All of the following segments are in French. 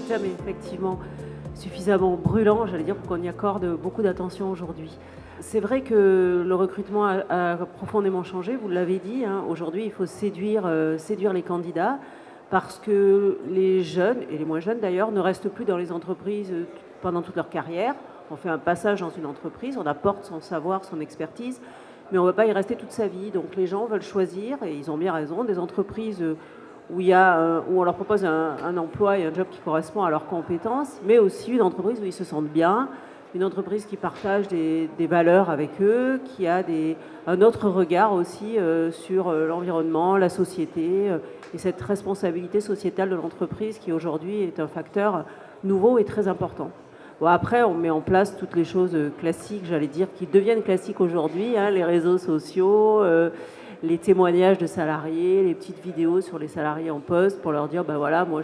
thème est effectivement suffisamment brûlant, j'allais dire, pour qu'on y accorde beaucoup d'attention aujourd'hui. C'est vrai que le recrutement a profondément changé, vous l'avez dit, hein. Aujourd'hui, il faut séduire les candidats parce que les jeunes, et les moins jeunes d'ailleurs, ne restent plus dans les entreprises pendant toute leur carrière. On fait un passage dans une entreprise, on apporte son savoir, son expertise, mais on ne va pas y rester toute sa vie. Donc les gens veulent choisir, et ils ont bien raison, des entreprises où on leur propose un emploi et un job qui correspond à leurs compétences, mais aussi une entreprise où ils se sentent bien, une entreprise qui partage des valeurs avec eux, qui a un autre regard aussi sur l'environnement, la société, et cette responsabilité sociétale de l'entreprise qui aujourd'hui est un facteur nouveau et très important. Bon, après, on met en place toutes les choses classiques, j'allais dire, qui deviennent classiques aujourd'hui, hein, les réseaux sociaux, les témoignages de salariés, les petites vidéos sur les salariés en poste pour leur dire, ben voilà, moi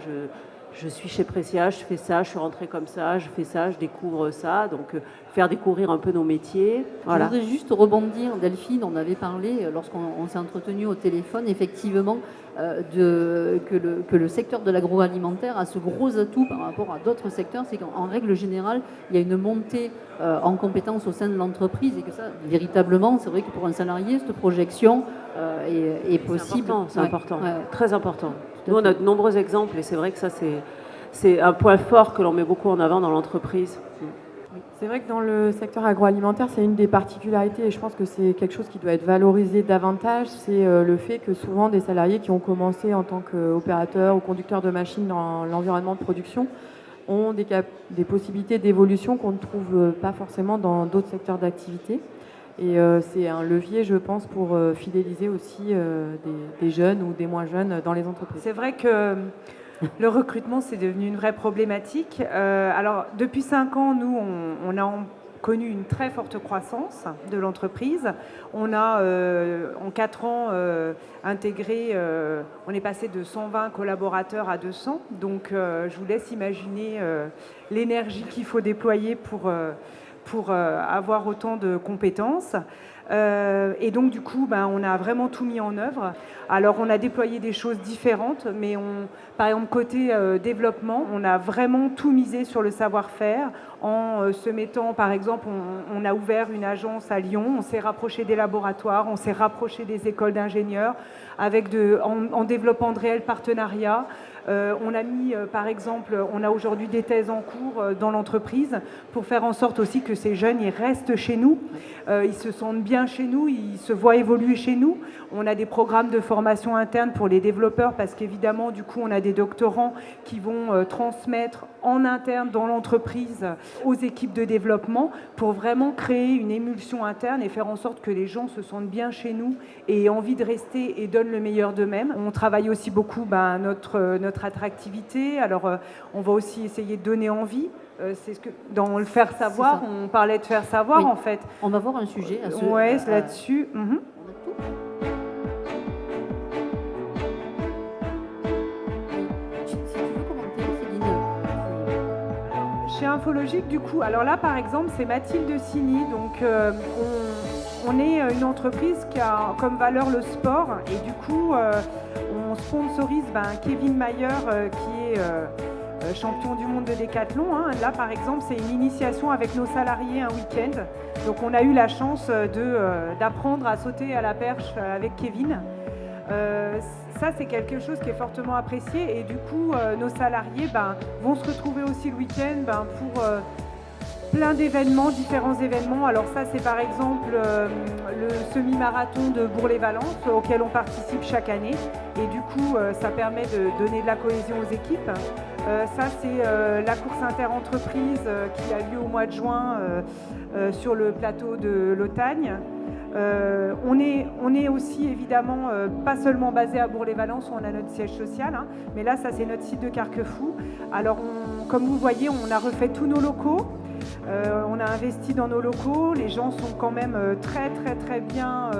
je suis chez Precia, je fais ça, je suis rentrée comme ça, je fais ça, je découvre ça. Donc faire découvrir un peu nos métiers. Voilà. Je voudrais juste rebondir, Delphine, on avait parlé lorsqu'on s'est entretenu au téléphone, effectivement, que le secteur de l'agroalimentaire a ce gros atout par rapport à d'autres secteurs, c'est qu'en règle générale, il y a une montée en compétences au sein de l'entreprise et que ça, véritablement, c'est vrai que pour un salarié, cette projection est possible. C'est important, ouais. Très important. Nous, on a de nombreux exemples et c'est vrai que ça, c'est un point fort que l'on met beaucoup en avant dans l'entreprise. C'est vrai que dans le secteur agroalimentaire, c'est une des particularités et je pense que c'est quelque chose qui doit être valorisé davantage. C'est le fait que souvent des salariés qui ont commencé en tant qu'opérateurs ou conducteurs de machines dans l'environnement de production ont des possibilités d'évolution qu'on ne trouve pas forcément dans d'autres secteurs d'activité. Et c'est un levier, je pense, pour fidéliser aussi des jeunes ou des moins jeunes dans les entreprises. C'est vrai que le recrutement, c'est devenu une vraie problématique. Alors, depuis 5 ans, nous, on a connu une très forte croissance de l'entreprise. On a, en 4 ans, intégré, on est passé de 120 collaborateurs à 200. Donc, je vous laisse imaginer l'énergie qu'il faut déployer pour avoir autant de compétences. Et donc du coup, on a vraiment tout mis en œuvre. Alors on a déployé des choses différentes, mais par exemple côté développement, on a vraiment tout misé sur le savoir-faire en se mettant, par exemple, on a ouvert une agence à Lyon, on s'est rapproché des laboratoires, on s'est rapproché des écoles d'ingénieurs en développant de réels partenariats. On a mis, par exemple, on a aujourd'hui des thèses en cours dans l'entreprise pour faire en sorte aussi que ces jeunes ils restent chez nous, ils se sentent bien chez nous, ils se voient évoluer chez nous. On a des programmes de formation interne pour les développeurs parce qu'évidemment, du coup, on a des doctorants qui vont transmettre en interne dans l'entreprise aux équipes de développement pour vraiment créer une émulsion interne et faire en sorte que les gens se sentent bien chez nous et aient envie de rester et donnent le meilleur d'eux-mêmes. On travaille aussi beaucoup notre attractivité. Alors, on va aussi essayer de donner envie. C'est ce que dans le faire savoir, on parlait de faire savoir, oui. En fait. On va voir un sujet à ce ouais, là-dessus. Chez Infologique, du coup, alors là, par exemple, c'est Mathilde Signy. Donc, on est une entreprise qui a comme valeur le sport. Et du coup, on sponsorise Kevin Mayer, qui est champion du monde de décathlon. Hein. Là, par exemple, c'est une initiation avec nos salariés un week-end. Donc, on a eu la chance d'apprendre à sauter à la perche avec Kevin. Ça, c'est quelque chose qui est fortement apprécié. Et du coup, nos salariés vont se retrouver aussi le week-end pour plein d'événements, différents événements. Alors ça, c'est par exemple le semi-marathon de Bourg-les-Valences auquel on participe chaque année. Et du coup, ça permet de donner de la cohésion aux équipes. Ça, c'est la course inter-entreprise qui a lieu au mois de juin sur le plateau de l'Otagne. On est aussi évidemment pas seulement basé à Bourg-les-Valences où on a notre siège social, hein, mais là, ça, c'est notre site de Carquefou. Alors, comme vous voyez, on a refait tous nos locaux. On a investi dans nos locaux, les gens sont quand même très très très bien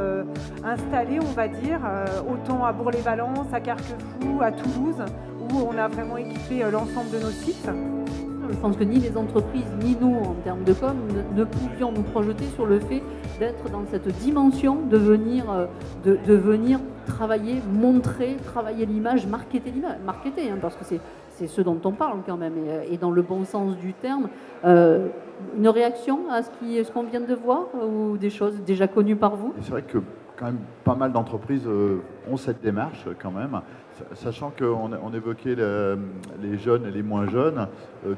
installés, on va dire, autant à Bourg-les-Valences, à Carquefou, à Toulouse, où on a vraiment équipé l'ensemble de nos sites. Je pense que ni les entreprises, ni nous, en termes de com, ne pouvions nous projeter sur le fait d'être dans cette dimension, de venir travailler, montrer, travailler l'image, marketer l'image, parce que c'est ce dont on parle quand même, et dans le bon sens du terme. Une réaction à ce qu'on vient de voir ou des choses déjà connues par vous? Et c'est vrai que quand même pas mal d'entreprises ont cette démarche quand même, sachant qu'on évoquait les jeunes et les moins jeunes.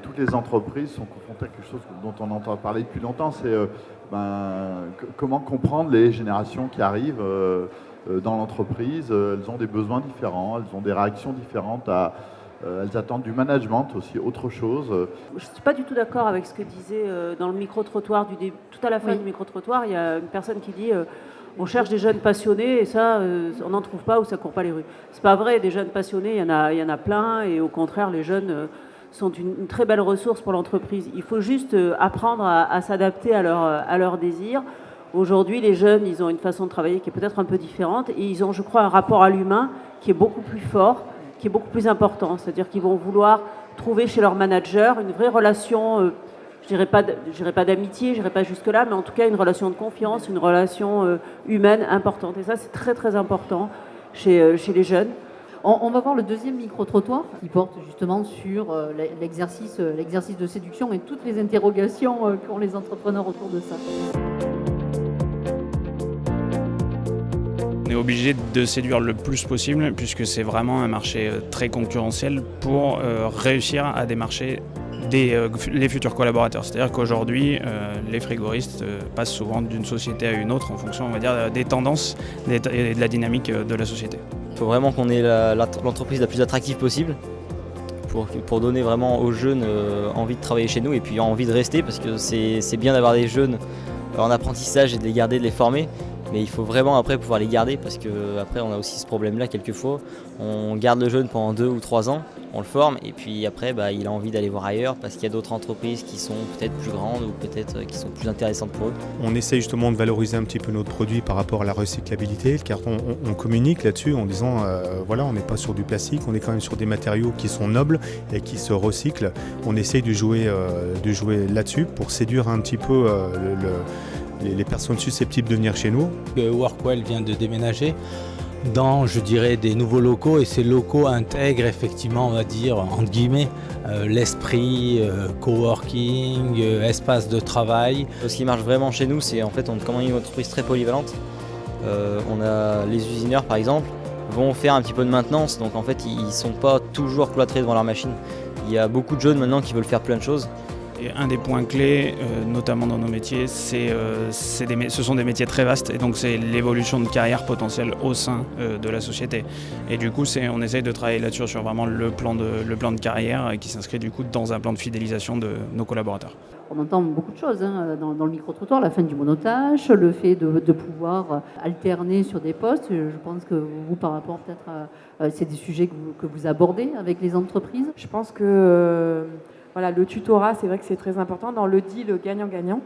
Toutes les entreprises sont confrontées à quelque chose dont on entend parler depuis longtemps, c'est comment comprendre les générations qui arrivent dans l'entreprise. Elles ont des besoins différents, elles ont des réactions différentes elles attendent du management aussi, autre chose. Je ne suis pas du tout d'accord avec ce que disait dans le micro-trottoir tout à la fin Oui. du micro-trottoir, il y a une personne qui dit on cherche des jeunes passionnés et ça, on n'en trouve pas ou ça ne court pas les rues. C'est pas vrai, des jeunes passionnés, il y en a plein, et au contraire, les jeunes sont une très belle ressource pour l'entreprise. Il faut juste apprendre à s'adapter à leurs désirs. Aujourd'hui, les jeunes, ils ont une façon de travailler qui est peut-être un peu différente, et ils ont, je crois, un rapport à l'humain qui est beaucoup plus fort, qui est beaucoup plus important. C'est-à-dire qu'ils vont vouloir trouver chez leur manager une vraie relation, je dirais pas d'amitié, je dirais pas jusque-là, mais en tout cas une relation de confiance, une relation humaine importante. Et ça, c'est très très important chez les jeunes. On va voir le deuxième micro-trottoir qui porte justement sur l'exercice de séduction et toutes les interrogations qu'ont les entrepreneurs autour de ça. On est obligé de séduire le plus possible puisque c'est vraiment un marché très concurrentiel pour réussir à démarcher les futurs collaborateurs. C'est-à-dire qu'aujourd'hui, les frigoristes passent souvent d'une société à une autre en fonction, on va dire, des tendances et de la dynamique de la société. Il faut vraiment qu'on ait l'entreprise la plus attractive possible pour donner vraiment aux jeunes envie de travailler chez nous et puis envie de rester, parce que c'est bien d'avoir des jeunes en apprentissage et de les garder, de les former. Mais il faut vraiment après pouvoir les garder, parce qu'après on a aussi ce problème-là quelquefois. On garde le jeune pendant 2 ou 3 ans, on le forme, et puis après il a envie d'aller voir ailleurs parce qu'il y a d'autres entreprises qui sont peut-être plus grandes ou peut-être qui sont plus intéressantes pour eux. On essaie justement de valoriser un petit peu notre produit par rapport à la recyclabilité, car on communique là-dessus en disant voilà, on n'est pas sur du plastique, on est quand même sur des matériaux qui sont nobles et qui se recyclent. On essaye de jouer là-dessus pour séduire un petit peu les personnes susceptibles de venir chez nous. Workwell vient de déménager dans, je dirais, des nouveaux locaux, et ces locaux intègrent effectivement, on va dire, entre guillemets, l'esprit coworking, espace de travail. Ce qui marche vraiment chez nous, c'est en fait on est une entreprise très polyvalente. On a les usineurs par exemple, vont faire un petit peu de maintenance, donc en fait ils ne sont pas toujours cloîtrés devant leur machine. Il y a beaucoup de jeunes maintenant qui veulent faire plein de choses. Et un des points clés, notamment dans nos métiers, ce sont des métiers très vastes, et donc c'est l'évolution de carrière potentielle au sein de la société. Et du coup, on essaye de travailler là-dessus sur vraiment le plan de carrière qui s'inscrit du coup dans un plan de fidélisation de nos collaborateurs. On entend beaucoup de choses dans le micro-trottoir, la fin du monotache, le fait de pouvoir alterner sur des postes. Je pense que vous, par rapport peut-être, c'est des sujets que vous abordez avec les entreprises. Je pense que voilà, le tutorat, c'est vrai que c'est très important. Dans le deal gagnant-gagnant,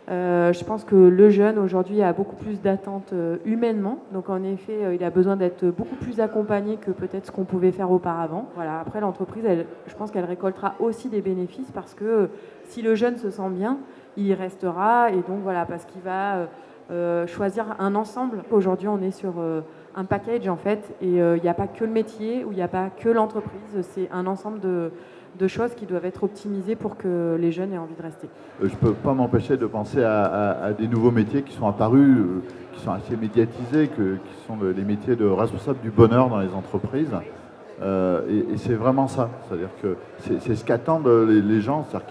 je pense que le jeune aujourd'hui a beaucoup plus d'attentes humainement. Donc en effet, il a besoin d'être beaucoup plus accompagné que peut-être ce qu'on pouvait faire auparavant. Voilà, après l'entreprise, je pense qu'elle récoltera aussi des bénéfices, parce que si le jeune se sent bien, il y restera, et donc voilà, parce qu'il va choisir un ensemble. Aujourd'hui, on est sur un package en fait, et il n'y a pas que le métier, ou il n'y a pas que l'entreprise, c'est un ensemble de choses qui doivent être optimisées pour que les jeunes aient envie de rester. Je ne peux pas m'empêcher de penser à des nouveaux métiers qui sont apparus, qui sont assez médiatisés, qui sont les métiers de responsable du bonheur dans les entreprises. Et c'est vraiment ça. C'est-à-dire que c'est ce qu'attendent les gens, c'est-à-dire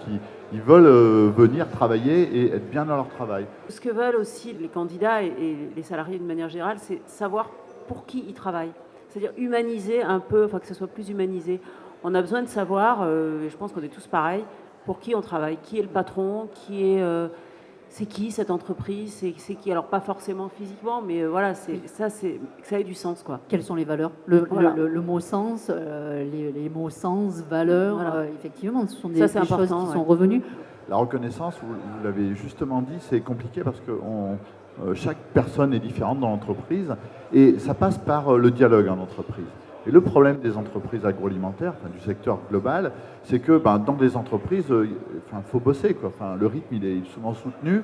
qu'ils veulent venir travailler et être bien dans leur travail. Ce que veulent aussi les candidats et les salariés de manière générale, c'est savoir pour qui ils travaillent. C'est-à-dire humaniser un peu, enfin que ce soit plus humanisé. On a besoin de savoir, et je pense qu'on est tous pareils, pour qui on travaille, qui est le patron, c'est qui cette entreprise, c'est qui, alors pas forcément physiquement, mais voilà, ça ait du sens, quoi. Quelles sont les valeurs, Voilà. le mot sens, les mots sens, valeurs, Voilà. Effectivement, ce sont des Ça, c'est choses important, qui ouais. sont revenues. La reconnaissance, vous l'avez justement dit, c'est compliqué parce que chaque personne est différente dans l'entreprise, et ça passe par le dialogue en entreprise. Et le problème des entreprises agroalimentaires, du secteur global, c'est que dans des entreprises, faut bosser, quoi. Le rythme il est souvent soutenu,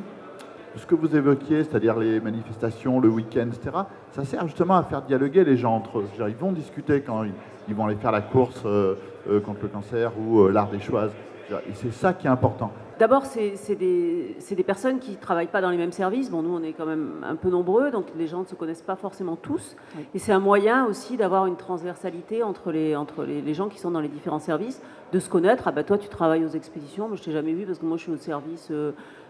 ce que vous évoquiez, c'est-à-dire les manifestations, le week-end, etc., ça sert justement à faire dialoguer les gens entre eux. Ils vont discuter quand ils vont aller faire la course contre le cancer ou l'art des choix. Et c'est ça qui est important. D'abord, c'est des personnes qui ne travaillent pas dans les mêmes services. Bon, nous, on est quand même un peu nombreux, donc les gens ne se connaissent pas forcément tous. Oui. Et c'est un moyen aussi d'avoir une transversalité entre les gens qui sont dans les différents services, de se connaître. Ah bah toi, tu travailles aux expéditions, mais je ne t'ai jamais vu parce que moi, je suis au service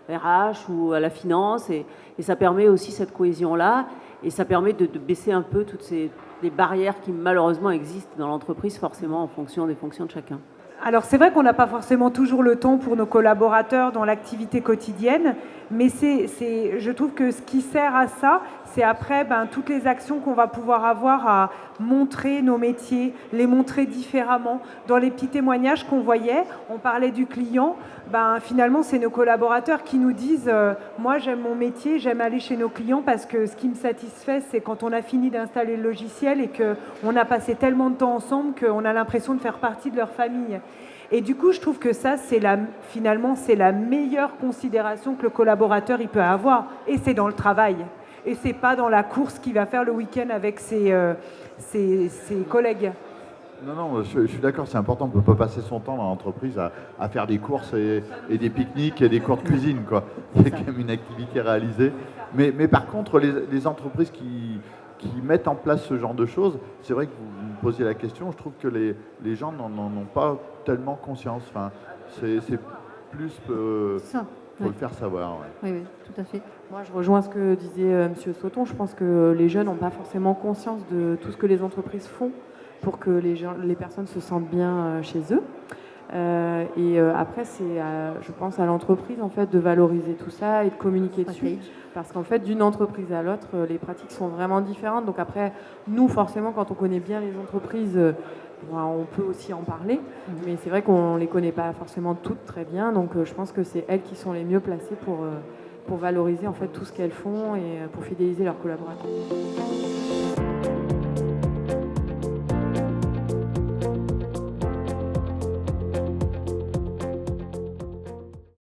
RH ou à la finance. Et ça permet aussi cette cohésion-là. Et ça permet de baisser un peu toutes les barrières qui, malheureusement, existent dans l'entreprise, forcément, en fonction des fonctions de chacun. Alors c'est vrai qu'on n'a pas forcément toujours le temps pour nos collaborateurs dans l'activité quotidienne, mais je trouve que ce qui sert à ça, c'est après toutes les actions qu'on va pouvoir avoir à montrer nos métiers, les montrer différemment. Dans les petits témoignages qu'on voyait, on parlait du client, finalement c'est nos collaborateurs qui nous disent moi j'aime mon métier, j'aime aller chez nos clients parce que ce qui me satisfait c'est quand on a fini d'installer le logiciel et qu'on a passé tellement de temps ensemble qu'on a l'impression de faire partie de leur famille. Et du coup, je trouve que ça, finalement, c'est la meilleure considération que le collaborateur il peut avoir. Et c'est dans le travail. Et c'est pas dans la course qu'il va faire le week-end avec ses collègues. Non, je suis d'accord, c'est important. On ne peut pas passer son temps dans l'entreprise à faire des courses et des pique-niques et des cours de cuisine, quoi. C'est quand même une activité réalisée. Mais par contre, les entreprises qui mettent en place ce genre de choses, c'est vrai que vous me posiez la question, je trouve que les gens n'en ont pas tellement conscience. Enfin, c'est plus... faut le faire savoir. Ouais. Oui, tout à fait. Moi, je rejoins ce que disait M. Sauton. Je pense que les jeunes n'ont pas forcément conscience de tout ce que les entreprises font pour que les personnes se sentent bien chez eux. Après, c'est, je pense, à l'entreprise en fait, de valoriser tout ça et de communiquer dessus. Parce qu'en fait, d'une entreprise à l'autre, les pratiques sont vraiment différentes. Donc après, nous, forcément, quand on connaît bien les entreprises, on peut aussi en parler. Mais c'est vrai qu'on ne les connaît pas forcément toutes très bien. Donc je pense que c'est elles qui sont les mieux placées pour valoriser en fait, tout ce qu'elles font et pour fidéliser leurs collaborateurs.